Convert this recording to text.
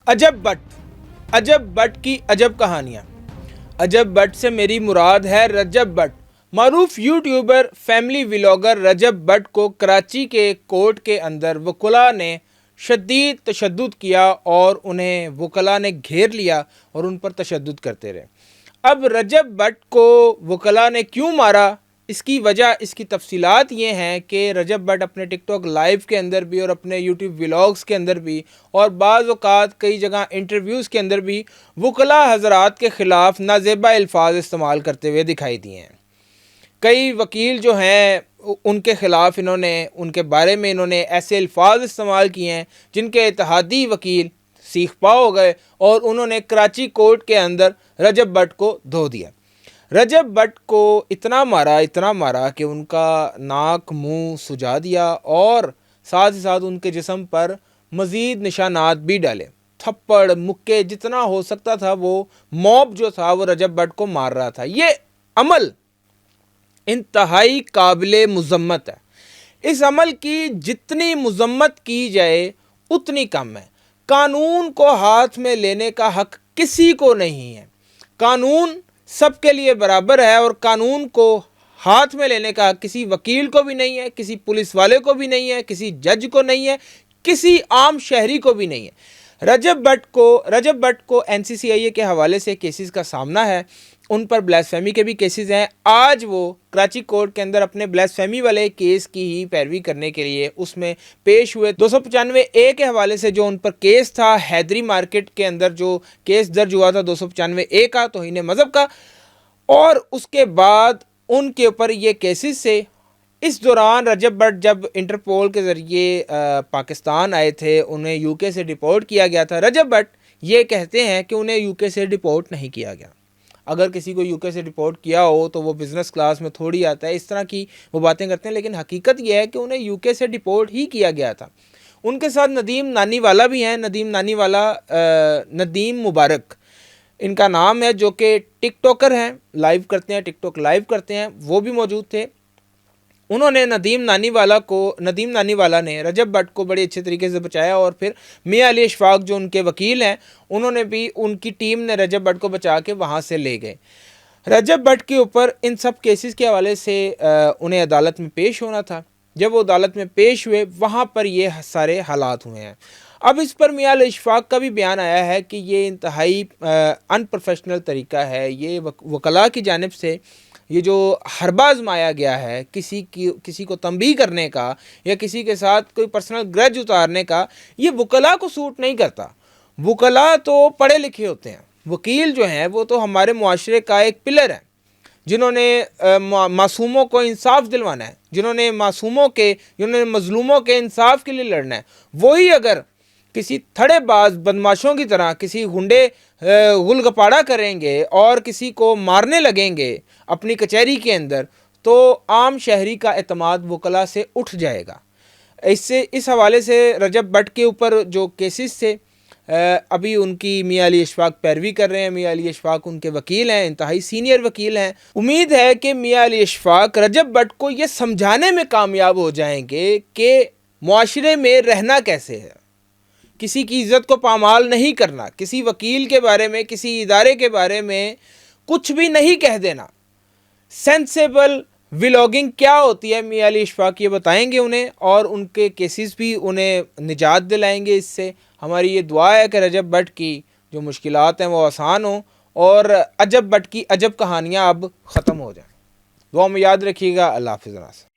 अजब बट की अजब कहानियाँ। अजब बट से मेरी मुराद है रजब बट। मारूफ YouTuber family vlogger Rajab Butt को कराची के कोर्ट के अंदर वकला ने शदीद तशद्दुद किया और उन्हें वकला ने घेर लिया और उन पर तशद्दुद करते रहे। अब रजब बट को वकला ने क्यों मारा, इसकी वजह, इसकी तफसीलात ये हैं कि रजब बट अपने टिकटॉक लाइव के अंदर भी और अपने यूट्यूब व्लॉग्स के अंदर भी और बाज़ औक़ात कई जगह इंटरव्यूज़ के अंदर भी वकला हज़रात के ख़िलाफ़ नाजेबा अल्फाज इस्तेमाल करते हुए दिखाई दिए हैं। कई वकील जो हैं उनके ख़िलाफ़ उनके बारे में इन्होंने ऐसे अल्फाज इस्तेमाल किए हैं जिनके इत्तेहादी वकील सीख पा हो गए और उन्होंने कराची कोर्ट के अंदर रजब बट को धो दिया। रजब बट को इतना मारा कि उनका नाक मुंह सुजा दिया और साथ ही साथ उनके जिस्म पर मज़ीद निशानात भी डाले। थप्पड़ मुक्के जितना हो सकता था वो मॉब जो था वो रजब बट को मार रहा था। ये अमल इंतहाई काबिले मुज़म्मत है। इस अमल की जितनी मुज़म्मत की जाए उतनी कम है। कानून को हाथ में लेने का हक किसी को नहीं है। कानून सबके लिए बराबर है और कानून को हाथ में लेने का किसी वकील को भी नहीं है, किसी पुलिस वाले को भी नहीं है, किसी जज को नहीं है, किसी आम शहरी को भी नहीं है। रजब बट को NCCIA के हवाले से केसेस का सामना है। उन पर ब्लास्फेमी के भी केसेस हैं। आज वो कराची कोर्ट के अंदर अपने ब्लास्फेमी वाले केस की ही पैरवी करने के लिए उसमें पेश हुए। 295A के हवाले से जो उन पर केस था, हैदरी मार्केट के अंदर जो केस दर्ज हुआ था 295A का, तौहीन मज़हब का, और उसके बाद उनके ऊपर ये केसेस से इस दौरान रजब बट जब इंटरपोल के ज़रिए पाकिस्तान आए थे, उन्हें UK से डिपोर्ट किया गया था। रजब बट ये कहते हैं कि उन्हें UK से डिपोर्ट नहीं किया गया। अगर किसी को UK से डिपोर्ट किया हो तो वो बिज़नेस क्लास में थोड़ी आता है, इस तरह की वो बातें करते हैं, लेकिन हकीकत यह है कि उन्हें UK से डिपोर्ट ही किया गया था। उनके साथ नदीम नानीवाला भी हैं। नदीम मुबारक इनका नाम है, जो कि टिकटॉकर हैं, लाइव करते हैं, टिकटॉक लाइव करते हैं, वो भी मौजूद थे। उन्होंने नदीम नानीवाला ने रजब बट को बड़े अच्छे तरीके से बचाया और फिर मियां अली अशफाक जो उनके वकील हैं उन्होंने भी, उनकी टीम ने रजब बट को बचा के वहाँ से ले गए। रजब बट के ऊपर इन सब केसेस के हवाले से उन्हें अदालत में पेश होना था। जब वो अदालत में पेश हुए वहाँ पर ये सारे हालात हुए हैं। अब इस पर मियां अली अशफाक का भी बयान आया है कि ये इंतहाई अनप्रोफेशनल तरीका है। ये वकला की जानिब से ये जो हरबा आजमाया गया है किसी को तंबीह करने का या किसी के साथ कोई पर्सनल ग्रज उतारने का, ये वकला को सूट नहीं करता। वकला तो पढ़े लिखे होते हैं। वकील जो हैं वो तो हमारे मुआशरे का एक पिलर है, जिन्होंने मासूमों को इंसाफ दिलवाना है, जिन्होंने मजलूमों के इंसाफ के लिए लड़ना है। वही अगर किसी थड़ेबाज बदमाशों की तरह किसी गुंडे गुलगपाड़ा करेंगे और किसी को मारने लगेंगे अपनी कचहरी के अंदर, तो आम शहरी का एतमाद वकला से उठ जाएगा। इस हवाले से रजब बट के ऊपर जो केसेस थे, अभी उनकी मियां अली अशफाक पैरवी कर रहे हैं। मियां अली अशफाक उनके वकील हैं, इंतहाई सीनियर वकील हैं। उम्मीद है कि मियां अली अशफाक रजब बट को ये समझाने में कामयाब हो जाएंगे कि मुआशरे में रहना कैसे है, किसी की इज़्ज़त को पामाल नहीं करना, किसी वकील के बारे में, किसी इदारे के बारे में कुछ भी नहीं कह देना। सेंसेबल व्लॉगिंग क्या होती है मियां अली अशफाक ये बताएंगे उन्हें, और उनके केसेस भी उन्हें निजात दिलाएंगे। इससे हमारी ये दुआ है कि रजब बट की जो मुश्किलात हैं वो आसान हों और अजब बट की अजब कहानियाँ अब ख़त्म हो जाएं। दुआ में याद रखिएगा। अल्लाह हाफ़िज़।